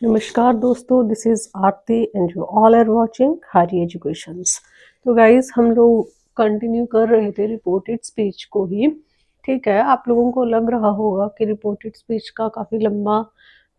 नमस्कार दोस्तों, this is Aarti and you all are watching Hari educations. तो गाइस, हम लोग कंटिन्यू कर रहे थे रिपोर्टेड स्पीच को ही। ठीक है, आप लोगों को लग रहा होगा कि रिपोर्टेड स्पीच का काफ़ी लंबा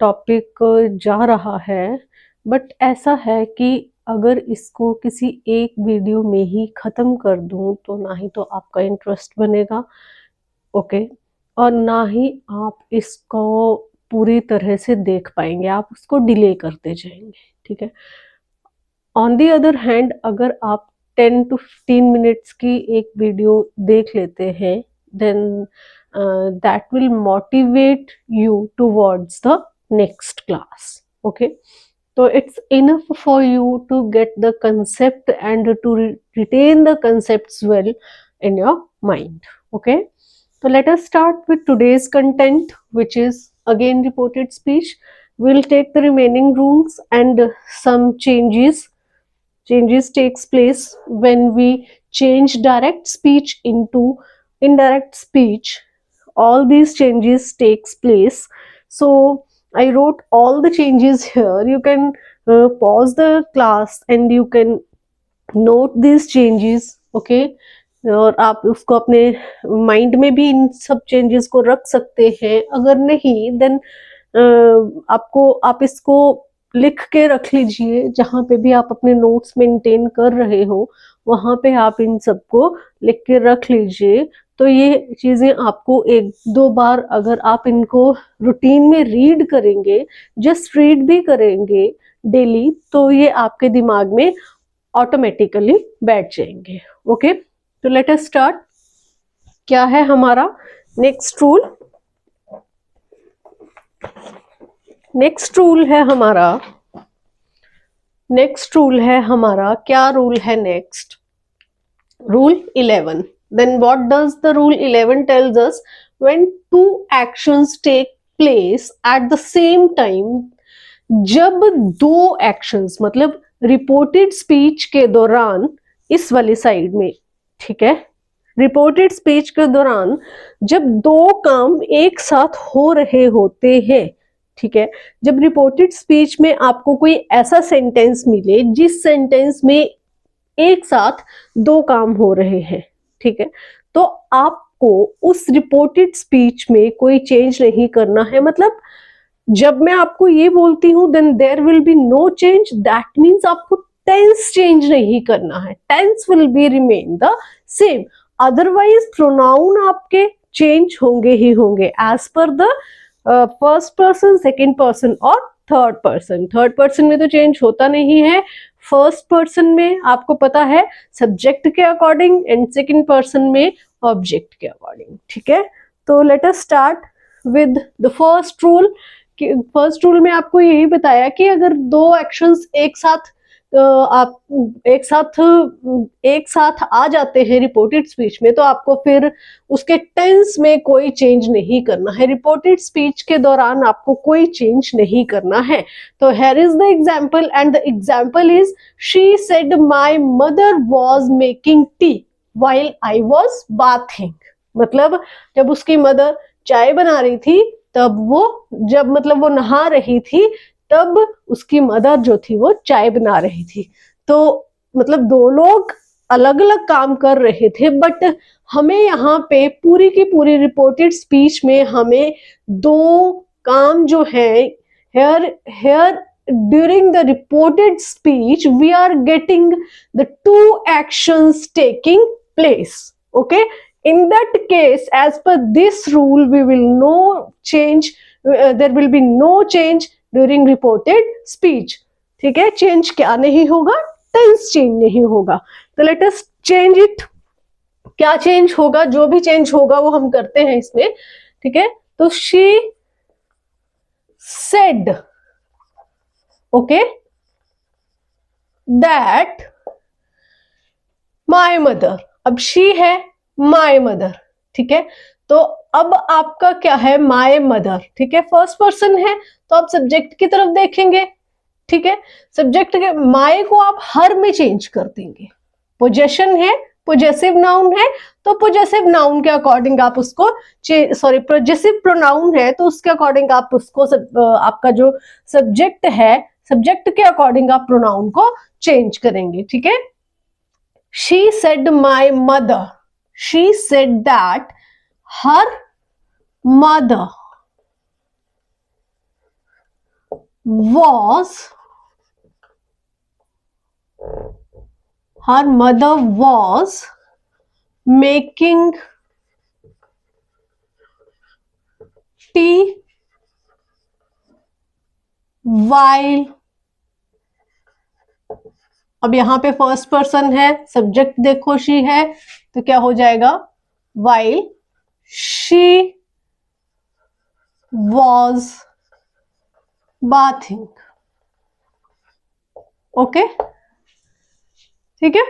टॉपिक जा रहा है, बट ऐसा है कि अगर इसको किसी एक वीडियो में ही ख़त्म कर दूं तो ना ही तो आपका इंटरेस्ट बनेगा, ओके, और ना ही आप इसको पूरी तरह से देख पाएंगे, आप उसको डिले करते जाएंगे। ठीक है। ऑन दी अदर हैंड, अगर आप 10 to 15 मिनट्स की एक वीडियो देख लेते हैं, then that will motivate you towards the next class. Okay, so it's enough for you to get the concept and to retain the concepts well in your mind. Okay, so let us start with today's content, which is again reported speech. We'll take the remaining rules and some changes takes place when we change direct speech into indirect speech. All these changes takes place. So I wrote all the changes here. You can pause the class and you can note these changes. Okay, और आप उसको अपने mind में भी इन सब changes को रख सकते हैं। अगर नहीं, देन आप इसको लिख के रख लीजिए। जहाँ पे भी आप अपने नोट्स मेंटेन कर रहे हो वहाँ पे आप इन सबको लिख के रख लीजिए। तो ये चीज़ें आपको एक दो बार अगर आप इनको रूटीन में रीड करेंगे, जस्ट रीड भी करेंगे डेली, तो ये आपके दिमाग में ऑटोमेटिकली बैठ जाएंगे। ओके, तो लेट अस स्टार्ट। क्या है हमारा नेक्स्ट रूल? नेक्स्ट रूल है हमारा क्या रूल है next? Rule 11. Then what does the rule 11 tells us? When two actions take place at the same time, जब दो actions मतलब रिपोर्टेड स्पीच के दौरान, इस वाली साइड में, ठीक है, रिपोर्टेड स्पीच के दौरान जब दो काम एक साथ हो रहे होते हैं, ठीक है, जब रिपोर्टेड स्पीच में आपको कोई ऐसा सेंटेंस मिले जिस सेंटेंस में एक साथ दो काम हो रहे हैं, ठीक है, तो आपको उस रिपोर्टेड स्पीच में कोई चेंज नहीं करना है। मतलब जब मैं आपको ये बोलती हूं then there will be no change, that means आपको टेंस चेंज नहीं करना है, tense will be remain the same. Otherwise pronoun आपके चेंज होंगे ही होंगे as per the first person, second person और थर्ड पर्सन। थर्ड पर्सन में तो चेंज होता नहीं है, फर्स्ट पर्सन में आपको पता है सब्जेक्ट के अकॉर्डिंग एंड सेकेंड पर्सन में ऑब्जेक्ट के अकॉर्डिंग। ठीक है, तो let us start with the first rule. First rule में आपको यही बताया कि अगर दो एक्शंस एक साथ आ जाते हैं रिपोर्टेड स्पीच में, तो आपको फिर उसके टेंस में कोई चेंज नहीं करना है। रिपोर्टेड स्पीच के दौरान आपको कोई चेंज नहीं करना है। तो here is the example and the example is she said my mother was making tea while I was bathing. मतलब जब उसकी मदर चाय बना रही थी तब वो नहा रही थी, तब उसकी मदर जो थी वो चाय बना रही थी। तो मतलब दो लोग अलग अलग काम कर रहे थे, बट हमें यहाँ पे पूरी की पूरी रिपोर्टेड स्पीच में हमें दो काम जो है, here during the reported speech we are getting the two actions taking place. Okay, in that case as per this rule we will no change, there will be no change during reported speech. ठीक है, change क्या नहीं होगा? Tense change नहीं होगा। तो let us change it. क्या change होगा? जो भी चेंज होगा वो हम करते हैं इसमें। ठीक है, तो she said, okay, that my mother. अब शी है माय मदर, ठीक है, तो अब आपका क्या है? माय मदर, ठीक है, फर्स्ट पर्सन है तो आप सब्जेक्ट की तरफ देखेंगे। ठीक है, सब्जेक्ट के माय को आप हर में चेंज कर देंगे। पोजेशन है पोजेसिव नाउन है तो पोजेसिव नाउन के अकॉर्डिंग आप उसको पोजेसिव प्रोनाउन है तो उसके अकॉर्डिंग आप उसको आपका जो सब्जेक्ट है, सब्जेक्ट के अकॉर्डिंग आप प्रोनाउन को चेंज करेंगे, ठीक है। She said my mother, she said that her mother was making tea while, अब यहां पे फर्स्ट पर्सन है, सब्जेक्ट देखो शी है, तो क्या हो जाएगा while she was bathing, okay, ठीक है।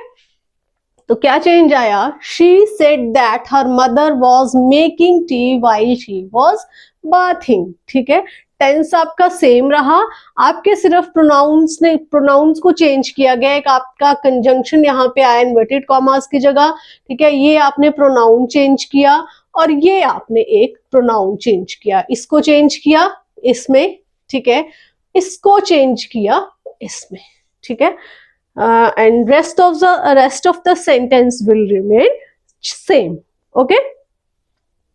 तो क्या चेंज आया, she said that her mother was making tea while she was bathing, ठीक है। टेंस आपका सेम रहा, आपके सिर्फ प्रोनाउंस को चेंज किया गया, एक आपका कंजंक्शन यहाँ पे आया इन्वर्टेड कॉमास की जगह, ठीक है। ये आपने प्रोनाउन चेंज किया और ये आपने एक प्रोनाउन चेंज किया, इसको चेंज किया इसमें, ठीक है, इसको चेंज किया इसमें, ठीक है। And rest of the sentence will remain same, okay।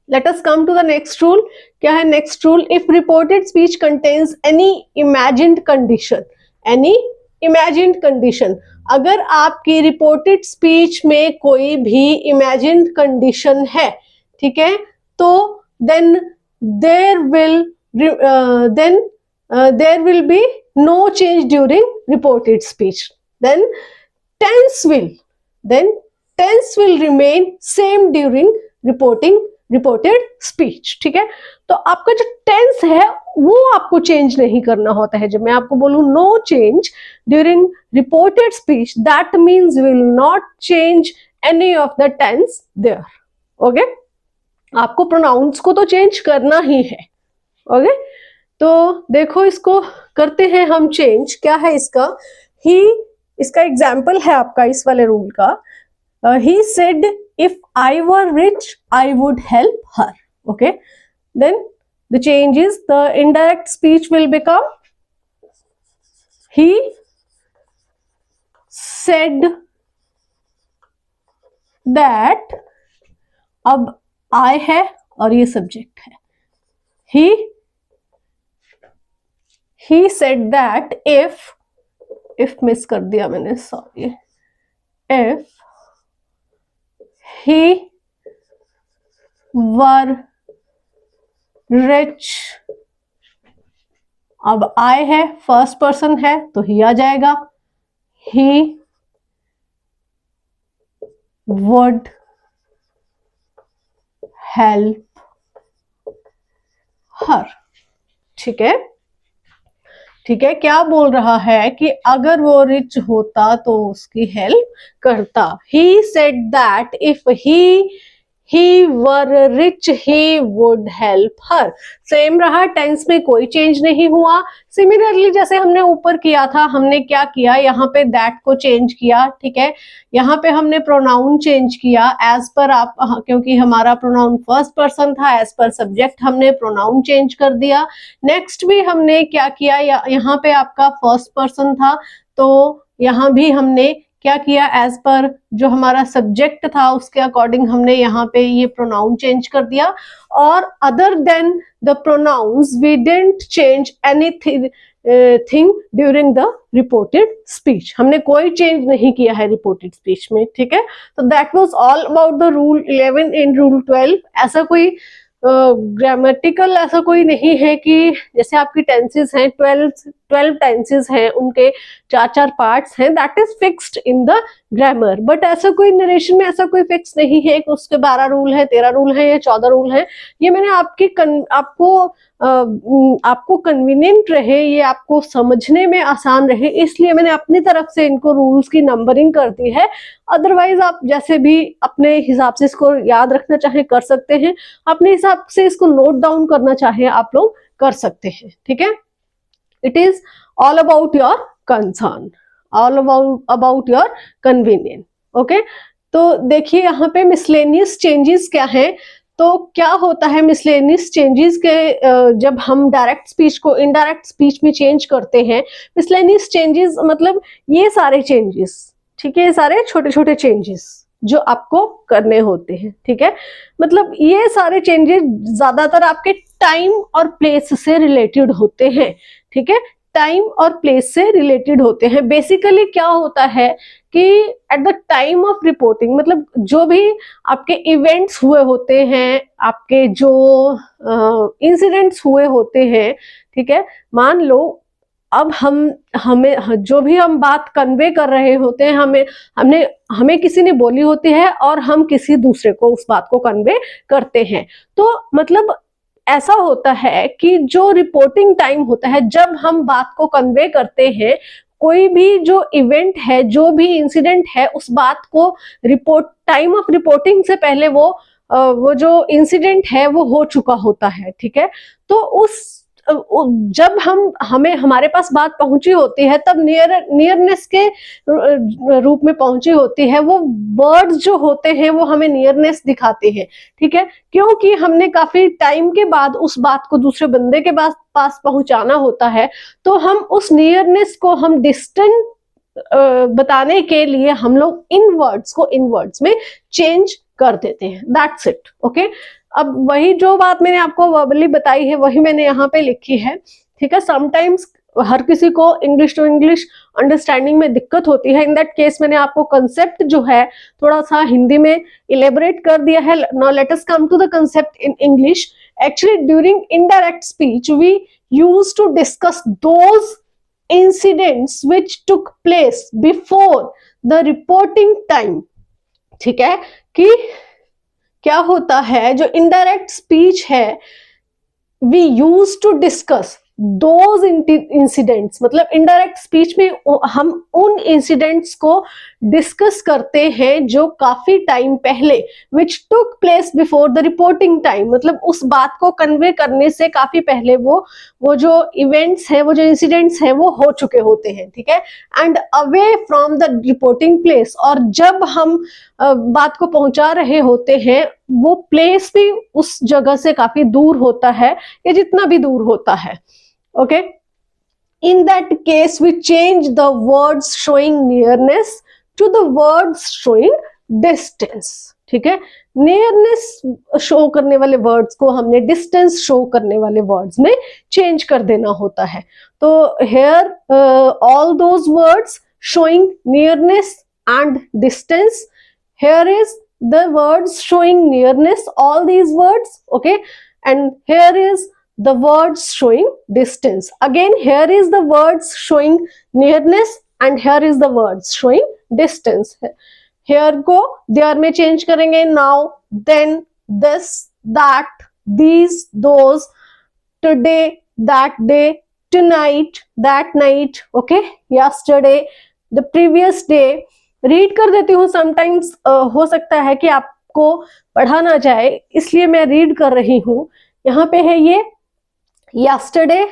Let us come to the next rule। क्या है next rule? If reported speech contains any imagined condition, अगर आपकी reported speech में कोई भी imagined condition है, ठीक है, तो then there will be no change during reported speech, then tense will remain same during reported speech, ठीक है। तो आपका जो टेंस है वो आपको चेंज नहीं करना होता है। जब मैं आपको बोलूं no change during reported speech, that means will not change any of the tense there, okay. आपको प्रोनाउंस को तो चेंज करना ही है, ओके। तो देखो इसको करते हैं हम चेंज। क्या है इसका, इसका एग्जाम्पल है आपका इस वाले रूल का, he said if I were rich I would help her, okay. Then the change is the indirect speech will become he said that, अब आई है और ये सब्जेक्ट है, he said that if miss कर दिया मैंने, sorry, if he were rich, अब I है, फर्स्ट पर्सन है तो ही आ जाएगा, he would help her, ठीक है, ठीक है। क्या बोल रहा है कि अगर वो रिच होता तो उसकी हेल्प करता। He said that if he were rich he would help her। Same रहा, टेंस में कोई चेंज नहीं हुआ। सिमिलरली जैसे हमने ऊपर किया था, हमने क्या किया, यहाँ पे दैट को चेंज किया, ठीक है। यहाँ पे हमने प्रोनाउन चेंज किया एज पर आप, क्योंकि हमारा प्रोनाउन फर्स्ट पर्सन था, एज पर सब्जेक्ट हमने प्रोनाउन चेंज कर दिया। नेक्स्ट भी हमने क्या किया, यहाँ पे आपका फर्स्ट पर्सन था तो यहाँ भी हमने क्या किया, एज पर जो हमारा सब्जेक्ट था उसके अकॉर्डिंग हमने यहाँ पे ये प्रोनाउन चेंज कर दिया। और other than the pronouns we didn't change anything during the reported speech, हमने कोई चेंज नहीं किया है रिपोर्टेड स्पीच में, ठीक है। तो that was all about the rule 11 in rule 12। ऐसा कोई ग्रामेटिकल ऐसा कोई नहीं है कि जैसे आपकी टेंसेस हैं 12 टेंसेस हैं, उनके 4 पार्ट्स हैं, that is fixed in the grammar. But ऐसा कोई नरेशन में ऐसा कोई फिक्स नहीं है कि उसके 12 रूल है, 13 रूल है या 14 रूल है। ये मैंने आपको कन्वीनियंट रहे, ये आपको समझने में आसान रहे, इसलिए मैंने अपनी तरफ से इनको रूल्स की नंबरिंग कर दी है। अदरवाइज आप जैसे भी अपने हिसाब से इसको याद रखना चाहे कर सकते हैं, अपने हिसाब से इसको नोट डाउन करना चाहे आप लोग कर सकते हैं, ठीक है। It is all about your concern, all about your convenient, okay. तो देखिए यहाँ पे मिसलेनियस चेंजेस क्या है। तो क्या होता है मिसलेनियस चेंजेस के, जब हम डायरेक्ट स्पीच को इनडायरेक्ट स्पीच में चेंज करते हैं। मिसलेनियस चेंजेस मतलब ये सारे चेंजेस, ठीक है, ये सारे छोटे छोटे चेंजेस जो आपको करने होते हैं, ठीक है। मतलब ये सारे चेंजेस ज्यादातर आपके टाइम और प्लेस से रिलेटेड होते हैं, ठीक है, टाइम और प्लेस से रिलेटेड होते हैं। बेसिकली क्या होता है कि at the time of reporting, मतलब जो भी आपके इवेंट्स हुए होते हैं, आपके जो इंसिडेंट्स हुए होते हैं, ठीक है, मान लो अब हमें जो भी हम बात कन्वे कर रहे होते हैं, हमें किसी ने बोली होती है और हम किसी दूसरे को उस बात को कन्वे करते हैं। तो मतलब ऐसा होता है कि जो रिपोर्टिंग टाइम होता है, जब हम बात को कन्वे करते हैं, कोई भी जो इवेंट है, जो भी इंसिडेंट है, उस बात को रिपोर्ट टाइम ऑफ रिपोर्टिंग से पहले वो जो इंसिडेंट है वो हो चुका होता है, ठीक है। तो जब हमें हमारे पास बात पहुंची होती है, तब नियरनेस के रूप में पहुंची होती है। वो वर्ड्स जो होते हैं वो हमें नियरनेस दिखाते हैं, ठीक है, क्योंकि हमने काफी टाइम के बाद उस बात को दूसरे बंदे के पास पहुंचाना होता है। तो हम उस नियरनेस को हम डिस्टेंट बताने के लिए हम लोग इन वर्ड्स को इन वर्ड्स में चेंज कर देते हैं। That's it, okay. अब वही जो बात मैंने आपको वर्बली बताई है वही मैंने यहाँ पे लिखी है, ठीक है। समटाइम्स हर किसी को इंग्लिश टू इंग्लिश अंडरस्टैंडिंग में दिक्कत होती है। इन दैट केस मैंने आपको कंसेप्ट जो है थोड़ा सा हिंदी में इलेबोरेट कर दिया है। Now let us come to the concept in English. Actually during indirect speech we use to discuss those incidents which took place before the reporting time, ठीक है। कि क्या होता है, जो इनडायरेक्ट स्पीच है, we use to discuss those incidents, मतलब indirect speech में हम उन इंसिडेंट्स को डिस्कस करते हैं जो काफी टाइम पहले, which took place before the reporting time, मतलब उस बात को कन्वे करने से काफी पहले वो जो इवेंट्स हैं, वो जो इंसिडेंट्स हैं, वो हो चुके होते हैं, ठीक है। And away from the reporting place, और जब हम बात को पहुंचा रहे होते हैं, वो प्लेस भी उस जगह से काफी दूर होता है, या जितना भी दूर होता है, okay. In that case we change the words showing nearness to the words showing distance, ठीक है। नियरनेस शो करने वाले वर्ड्स को हमने डिस्टेंस शो करने वाले वर्ड्स में चेंज कर देना होता है। तो here all those words showing nearness and distance, here is the words showing nearness, all these words, okay, and here is the words showing distance. Again here is the words showing nearness and here is the words showing distance. Here को there में change करेंगे, now, then, this, that, these, those, today, that day, tonight, that night, okay, yesterday, the previous day. Read कर देती हूँ, sometimes हो सकता है कि आपको पढ़ा ना जाए, इसलिए मैं रीड कर रही हूँ। यहाँ पे है ये yesterday,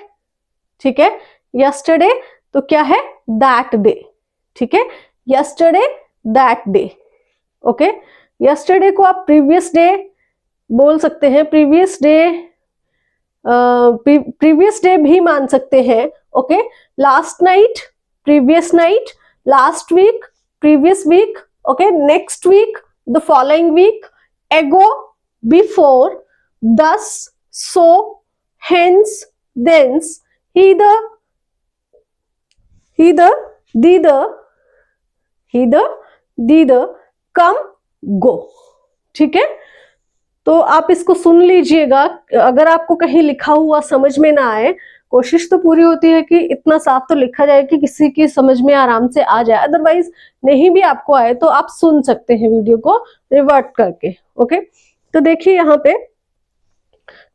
ठीक है, yesterday, तो क्या है that day, ठीक है, yesterday, that day, okay. yesterday को आप previous day बोल सकते हैं, previous day भी मान सकते हैं, okay. last night, previous night, last week, previous week, okay, next week, the following week, ago, before, thus, so, hence, thence, hither, thither, come, go, ठीक है। तो आप इसको सुन लीजिएगा। अगर आपको कहीं लिखा हुआ समझ में ना आए, कोशिश तो पूरी होती है कि इतना साफ तो लिखा जाए कि किसी की समझ में आराम से आ जाए, अदरवाइज नहीं भी आपको आए तो आप सुन सकते हैं वीडियो को रिवर्ट करके, ओके। तो देखिए यहाँ पे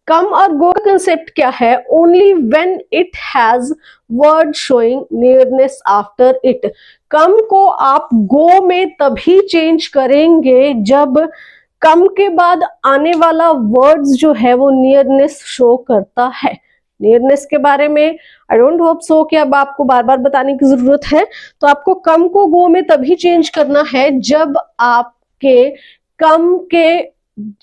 कम और गो का कंसेप्ट क्या है, only when it has word showing nearness after it. Come को आप गो में तभी चेंज करेंगे जब कम के बाद आने वाला वर्ड्स जो है वो नियरनेस शो करता है। नियरनेस के बारे में आई डोंट होप सो कि अब आपको बार बार बताने की जरूरत है। तो आपको कम को गो में तभी चेंज करना है जब आप के कम के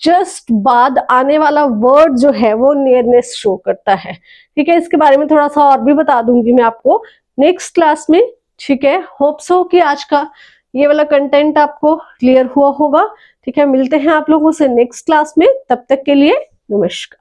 जस्ट बाद आने वाला वर्ड जो है वो नियरनेस शो करता है। ठीक है, इसके बारे में थोड़ा सा और भी बता दूंगी मैं आपको नेक्स्ट क्लास में। ठीक है, होप सो कि आज का ये वाला कंटेंट आपको क्लियर हुआ होगा। ठीक है, मिलते हैं आप लोगों से नेक्स्ट क्लास में, तब तक के लिए नमस्कार।